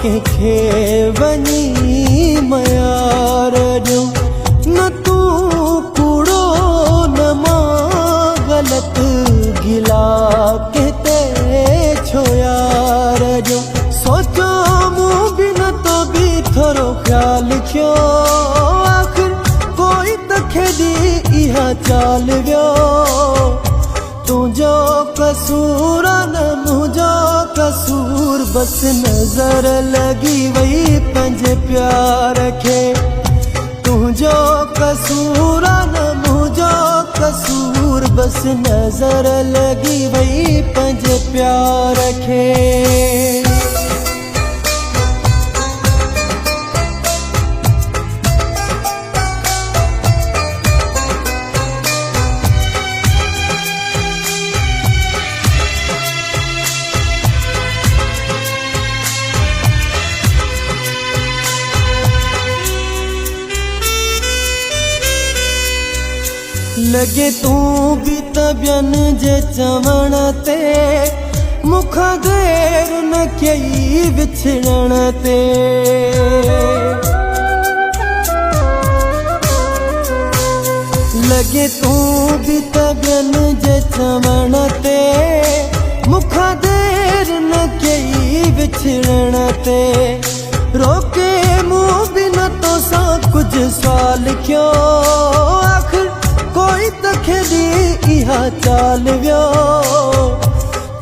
कंहिंखे वञी मयार ॾियो। न तूं कूड़ो न मां ग़लति गिला किते छो यार ॾियो। सोचो मूं बि न तो बि थोरो ख़्यालु कयो। आख़िर कोई त खेॾी इहा चाल वियो। तुंहिंजो कसूर न मुंहिंजो कसूर, बसि नज़र लॻी वई पंहिंजे प्यार खे। तुंहिंजो कसूर न मुंहिंजो कसूर, बसि नज़र लॻी वई पंहिंजे प्यार खे। लगे तूं भी त ॿियनि जे चवण ते, मूंखां देर न कई विछड़ण ते। लगे तूं भी त ॿियनि जे चवण ते, मूंखां देर न कई विछड़ण ते। रोके मूं बि न तोसां कुझु सुवाल कयो। आख़िर कोई त खेॾी इहा चाल वियो।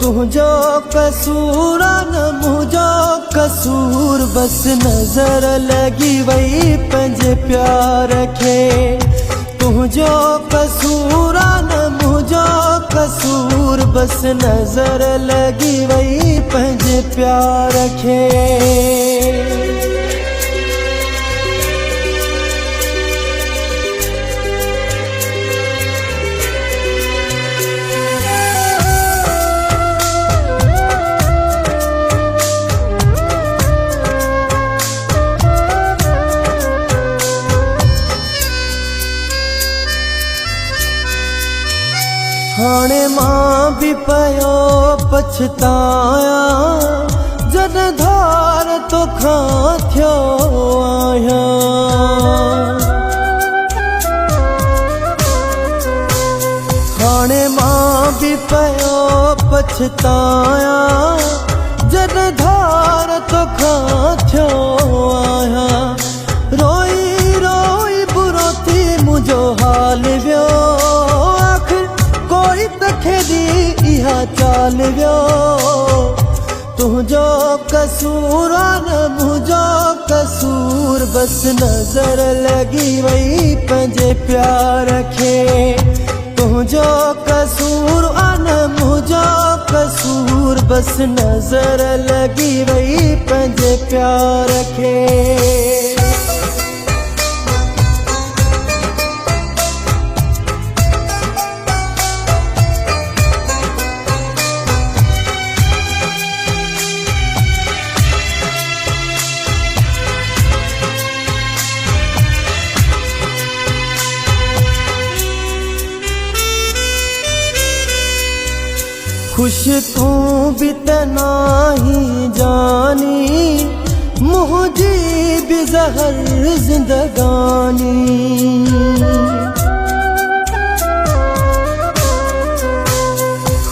तुंहिंजो कसूर न मुंहिंजो कसूर, बसि नज़र लॻी वई पंहिंजे प्यार खे। तुंहिंजो कसूर न मुंहिंजो कसूर, बसि नज़र लॻी वई पंहिंजे प्यार खे। हाणे मां बि पियो पछताया, जॾहिं धार तोखां थियो आहियां। हाणे मां बि पियो पछताया, जॾहिं धार तोखां थियो आहियां। रोई रोई बुरो थी मुंहिंजो हाल वियो। कोई त खेॾी इहा चाल वियो। तुंहिंजो कसूर न मुंहिंजो कसूर, बसि नज़र लॻी वई पंहिंजे प्यार खे। तुंहिंजो कसूर न मुंहिंजो कसूर, बसि नज़र लॻी वई पंहिंजे प्यार खे। खुश तूं भी त नाही जानी, मुझी भी ज़हर जिंदगानी।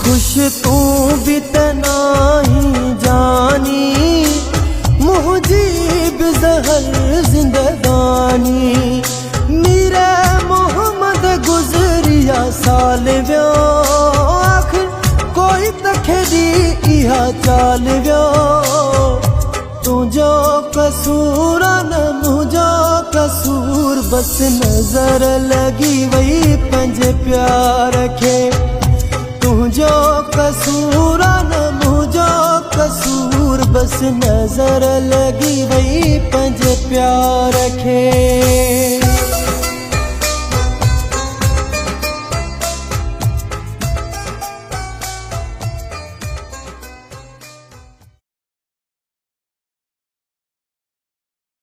खुश तूं भी त नाही जानी, मुझी भी ज़हर जिंदगानी। मेरा मोहम्मद गुज़रिया साल वियो। कोई त खेॾी इहा चाल वियो। तुंहिंजो कसूर न मुंहिंजो कसूर, बसि नज़र लॻी वई पंहिंजे प्यार खे। तुंहिंजो कसूर न मुंहिंजो कसूर, बसि नज़र लॻी वई पंहिंजे प्यार खे।